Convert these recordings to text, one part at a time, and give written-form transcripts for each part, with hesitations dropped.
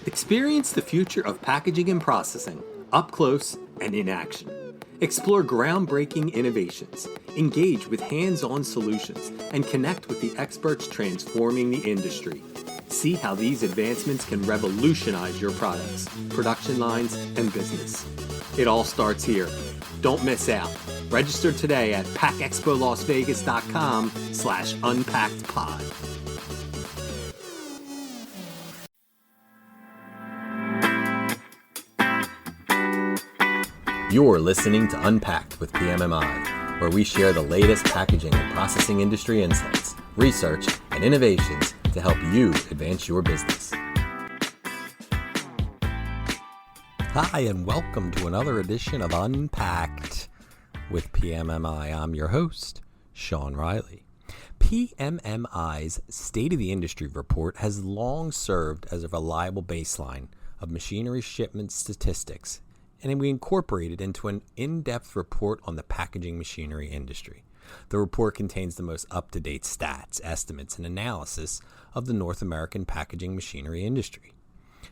Experience the future of packaging and processing up close and in action. Explore groundbreaking innovations, engage with hands-on solutions, and connect with the experts transforming the industry. See how these advancements can revolutionize your products, production lines, and business. It all starts here. Don't miss out. Register today at packexpolasvegas.com/unpackedpod. You're listening to Unpacked with PMMI, where we share the latest packaging and processing industry insights, research, and innovations to help you advance your business. Hi, and welcome to another edition of Unpacked with PMMI. I'm your host, Sean Riley. PMMI's State of the Industry report has long served as a reliable baseline of machinery shipment statistics, and we incorporate it into an in-depth report on the packaging machinery industry. The report contains the most up-to-date stats, estimates, and analysis of the North American packaging machinery industry.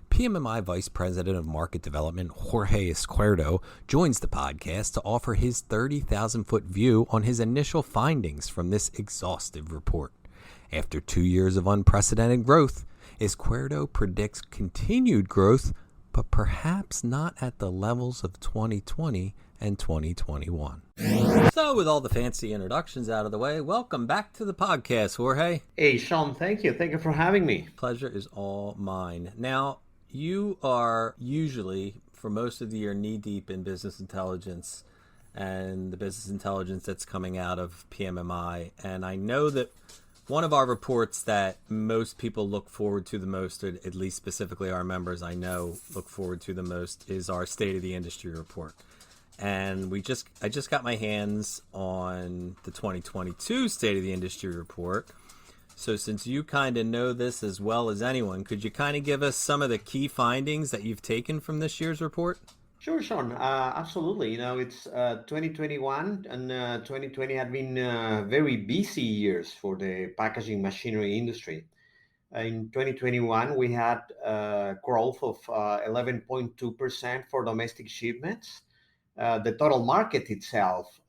PMMI Vice President of Market Development, Jorge Izquierdo, joins the podcast to offer his 30,000-foot view on his initial findings from this exhaustive report. After 2 years of unprecedented growth, Izquierdo predicts continued growth, but perhaps not at the levels of 2020 and 2021. So with all the fancy introductions out of the way, welcome back to the podcast, Jorge. Hey, Sean, thank you. Thank you for having me. Pleasure is all mine. Now, you are usually, for most of the year, knee-deep in business intelligence and the business intelligence that's coming out of PMMI. And I know that one of our reports that most people look forward to the most, or at least specifically our members I know look forward to the most, is our State of the Industry report. And I just got my hands on the 2022 State of the Industry report. So since you kind of know this as well as anyone, could you kind of give us some of the key findings that you've taken from this year's report? Sure, Sean. Absolutely. It's 2021 and 2020 had been very busy years for the packaging machinery industry. In 2021, we had growth of 11.2% for domestic shipments. The total market itself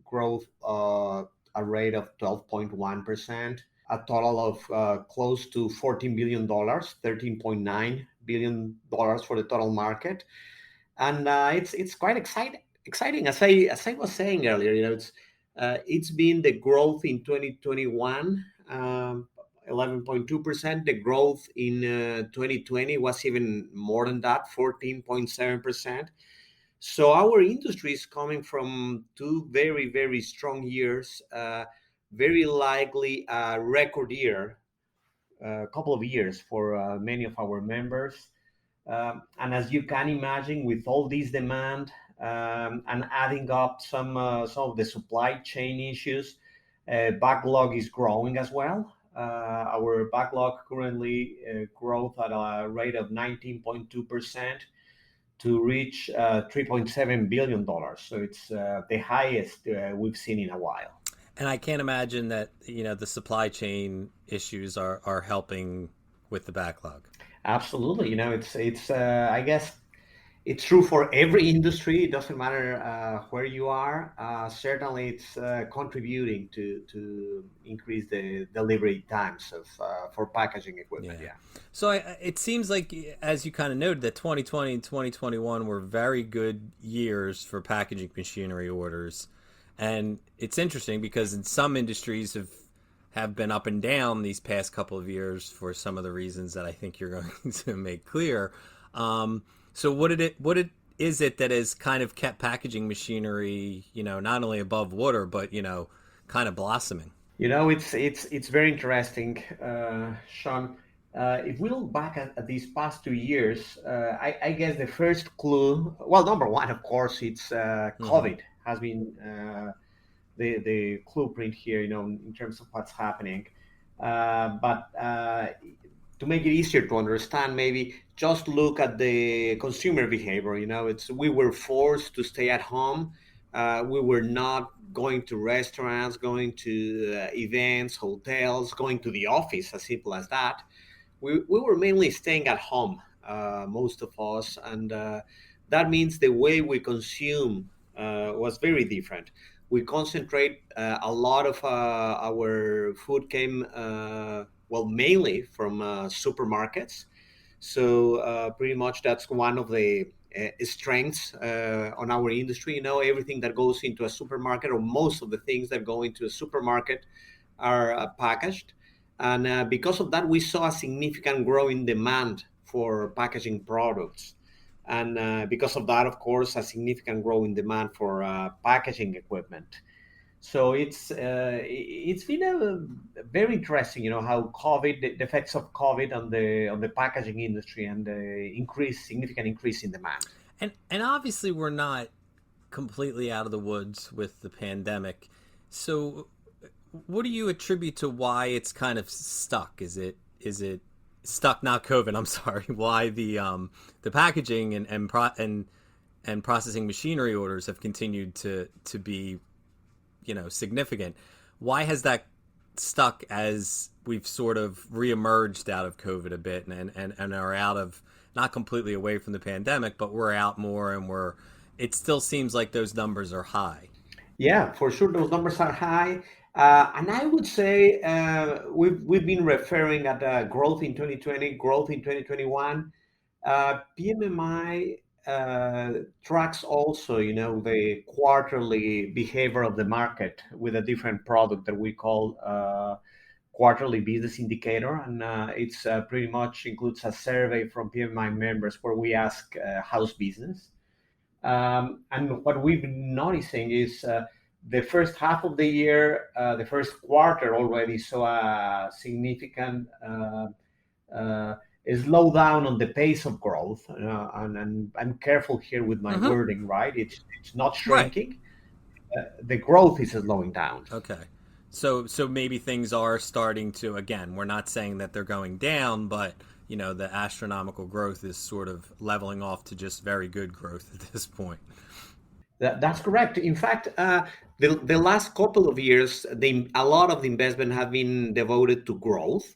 growth a rate of 12.1%, a total of close to $14 billion, $13.9 billion for the total market. And it's quite exciting. As I was saying earlier, it's been the growth in 2021, 11.2%. The growth in 2020 was even more than that, 14.7%. So our industry is coming from two very, very strong years, very likely a record year, a couple of years for many of our members. And as you can imagine, with all this demand and adding up some of the supply chain issues, backlog is growing as well. Our backlog currently growth at a rate of 19.2% to reach $3.7 billion. So it's the highest we've seen in a while. And I can't imagine that, the supply chain issues are helping with the backlog. Absolutely. It's I guess it's true for every industry. It doesn't matter where you are. Certainly, it's contributing to increase the delivery times for packaging equipment. Yeah. So it seems like, as you kind of noted, that 2020 and 2021 were very good years for packaging machinery orders. And it's interesting because in some industries have been up and down these past couple of years for some of the reasons that I think you're going to make clear. So what is it that has kind of kept packaging machinery, not only above water, but, kind of blossoming? It's very interesting, Sean. If we look back at these past 2 years, I guess the first clue, well, number one, of course, it's COVID has been the clue print here, in terms of what's happening. But to make it easier to understand, maybe just look at the consumer behavior. We were forced to stay at home. We were not going to restaurants, going to events, hotels, going to the office, as simple as that. we were mainly staying at home, most of us, and that means the way we consume was very different. We concentrate a lot of our food came well mainly from supermarkets. So pretty much that's one of the strengths on our industry. You know, everything that goes into a supermarket, or most of the things that go into a supermarket, are packaged. And because of that, we saw a significant growing demand for packaging products. And because of that, of course, a significant growing demand for packaging equipment. So it's been a very interesting, you know, how COVID, the effects of COVID on the packaging industry and the significant increase in demand. And obviously we're not completely out of the woods with the pandemic. So what do you attribute to why it's kind of stuck? Is it stuck? Not COVID. I'm sorry. Why the packaging and processing machinery orders have continued to be, significant? Why has that stuck as we've sort of reemerged out of COVID a bit and are out of, not completely away from the pandemic, but we're out more and it still seems like those numbers are high. Yeah, for sure, those numbers are high. And I would say we've been referring at growth in 2020, growth in 2021. PMMI tracks also, you know, the quarterly behavior of the market with a different product that we call quarterly business indicator, and it's pretty much includes a survey from PMMI members where we ask how's business. And what we've been noticing is the first half of the year, the first quarter already saw a significant slowdown on the pace of growth. And I'm careful here with my Mm-hmm. wording, right? It's not Right. shrinking. The growth is slowing down. Okay. So maybe things are starting to, again, we're not saying that they're going down, but the astronomical growth is sort of leveling off to just very good growth at this point. That's correct. In fact, the last couple of years, a lot of the investment have been devoted to growth,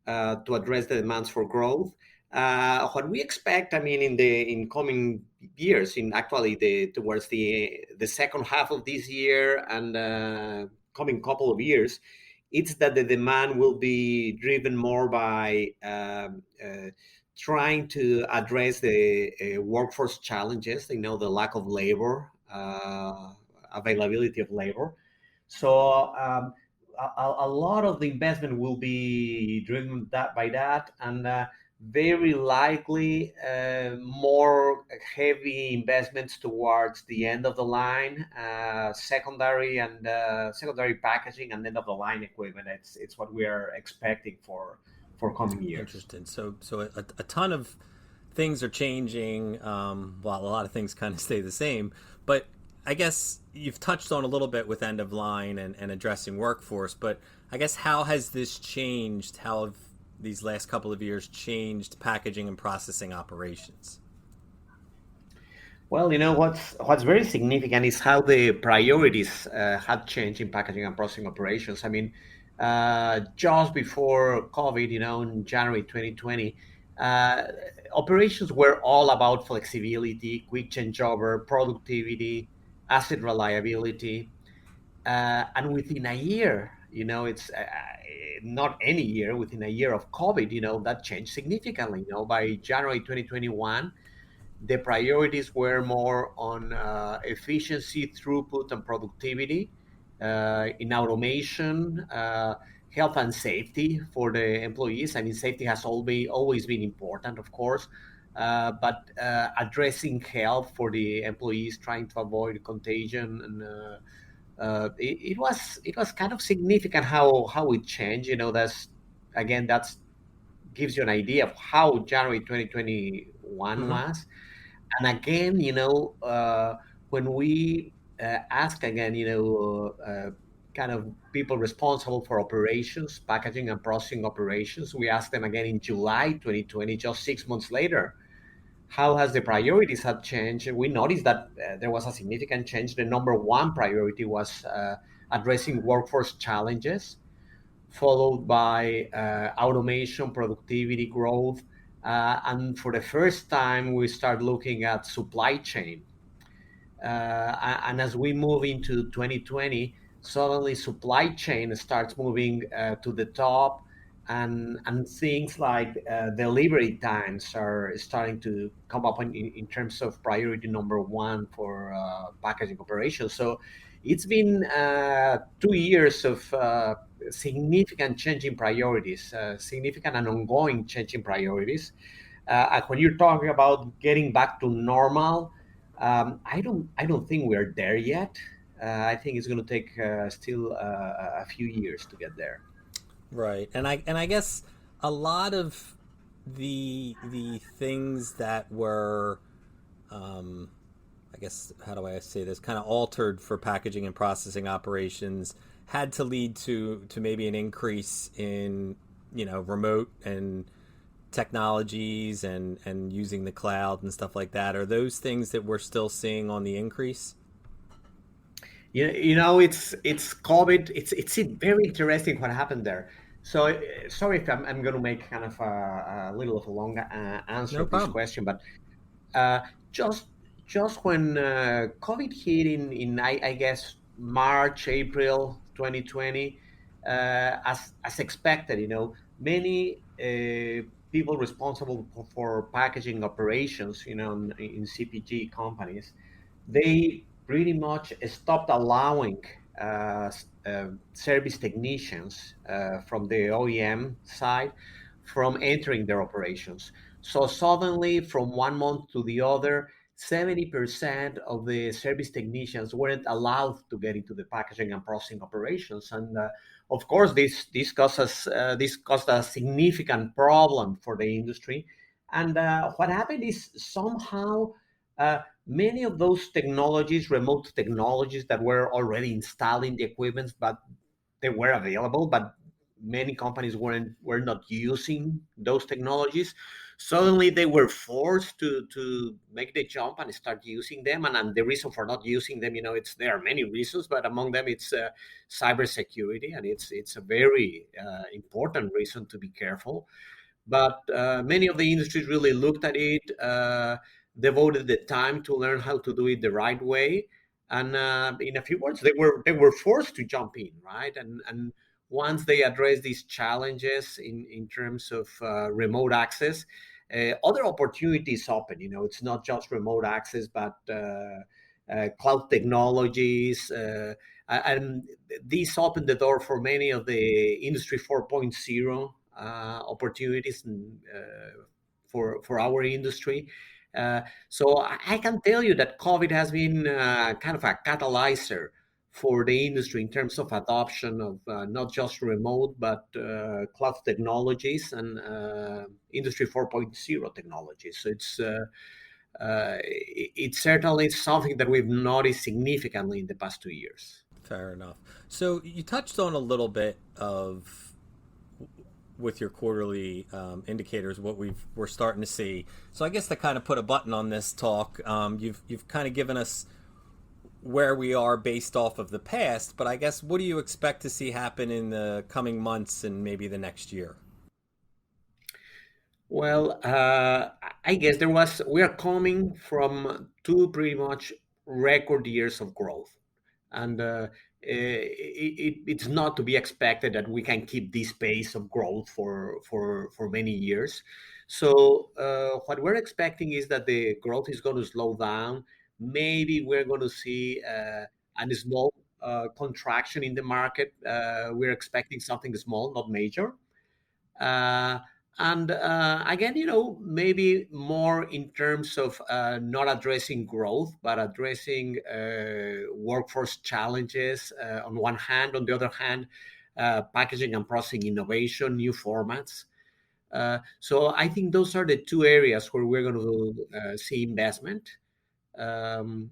to address the demands for growth. What we expect, I mean, in the incoming years, in actually towards the second half of this year and coming couple of years, it's that the demand will be driven more by trying to address the workforce challenges. You know, the lack of labor, availability of labor. So a lot of the investment will be driven by that, and very likely more heavy investments towards the end of the line, secondary packaging and end of the line equipment. It's what we are expecting for coming years. Interesting. So a ton of things are changing, while a lot of things kind of stay the same. But I guess you've touched on a little bit with end of line and addressing workforce. But I guess how has this changed? How have these last couple of years changed packaging and processing operations? Well, you know what's very significant is how the priorities have changed in packaging and processing operations. I mean, just before COVID, you know, in January 2020, uh, operations were all about flexibility, quick changeover, productivity, asset reliability, and within a year, you know, it's not any year, within a year of COVID, you know, that changed significantly. You know, by January 2021, the priorities were more on efficiency, throughput, and productivity, in automation, health and safety for the employees. I mean, safety has always been important, of course, but addressing health for the employees, trying to avoid contagion, and it was kind of significant how it changed. You know, that's gives you an idea of how January 2021 Mm-hmm. was. And again, you know, when we ask again, you know, kind of people responsible for operations, packaging and processing operations, we asked them again in July 2020, just 6 months later, how has the priorities have changed? And we noticed that there was a significant change. The number one priority was addressing workforce challenges, followed by automation, productivity growth. And for the first time, we start looking at supply chain. And as we move into 2020, suddenly supply chain starts moving to the top, and things like delivery times are starting to come up in terms of priority number one for packaging operations. So it's been 2 years of significant change in priorities, significant and ongoing change in priorities. And when you're talking about getting back to normal, I don't think we're there yet. I think it's going to take still a few years to get there. Right, and I guess a lot of the things that were, I guess, how do I say this, kind of altered for packaging and processing operations had to lead to maybe an increase in remote and technologies and using the cloud and stuff like that. Are those things that we're still seeing on the increase? It's COVID. It's very interesting what happened there. So sorry if I'm going to make kind of a little of a long answer No of this problem. question, but uh, just just when COVID hit in I guess March, April 2020, as expected, many people responsible for packaging operations, in CPG companies, they pretty much stopped allowing service technicians from the OEM side from entering their operations. So suddenly, from one month to the other, 70% of the service technicians weren't allowed to get into the packaging and processing operations. And of course, this caused a significant problem for the industry. And what happened is somehow many of those technologies, remote technologies that were already installed in the equipment, but they were available, but many companies were not using those technologies. Suddenly, they were forced to make the jump and start using them. And the reason for not using them, it's there are many reasons, but among them, it's cybersecurity, and it's a very important reason to be careful. But many of the industries really looked at it, devoted the time to learn how to do it the right way, and in a few words, they were forced to jump in, right? And once they address these challenges in terms of remote access, other opportunities open. It's not just remote access, but cloud technologies. And these open the door for many of the Industry 4.0 opportunities for our industry. So I can tell you that COVID has been kind of a catalyzer for the industry in terms of adoption of not just remote, but cloud technologies and Industry 4.0 technologies. So it's certainly something that we've noticed significantly in the past 2 years. Fair enough. So you touched on a little bit of with your quarterly indicators what we're starting to see. So I guess to kind of put a button on this talk, you've kind of given us where we are based off of the past, but I guess what do you expect to see happen in the coming months and maybe the next year? Well, I guess we are coming from two pretty much record years of growth. And it's not to be expected that we can keep this pace of growth for many years. So what we're expecting is that the growth is going to slow down. Maybe we're going to see a small contraction in the market. We're expecting something small, not major. Uh, and again, maybe more in terms of not addressing growth, but addressing workforce challenges on one hand. On the other hand, packaging and processing innovation, new formats. So I think those are the two areas where we're going to see investment. Um,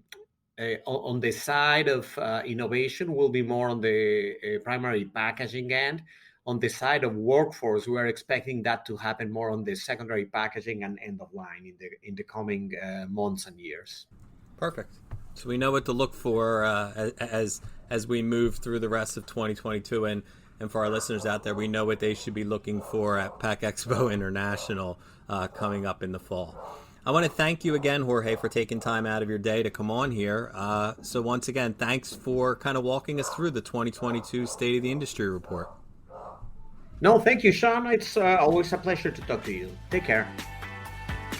on the side of innovation, will be more on the primary packaging end. On the side of workforce, we are expecting that to happen more on the secondary packaging and end of line in the coming months and years. Perfect. So we know what to look for as we move through the rest of 2022. And And for our listeners out there, we know what they should be looking for at Pack Expo International coming up in the fall. I want to thank you again, Jorge, for taking time out of your day to come on here. So once again, thanks for kind of walking us through the 2022 State of the Industry Report. No, thank you, Sean. It's always a pleasure to talk to you. Take care.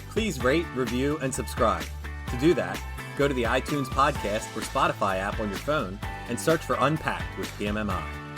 Please rate, review, and subscribe. To do that, go to the iTunes podcast or Spotify app on your phone and search for Unpacked with PMMI.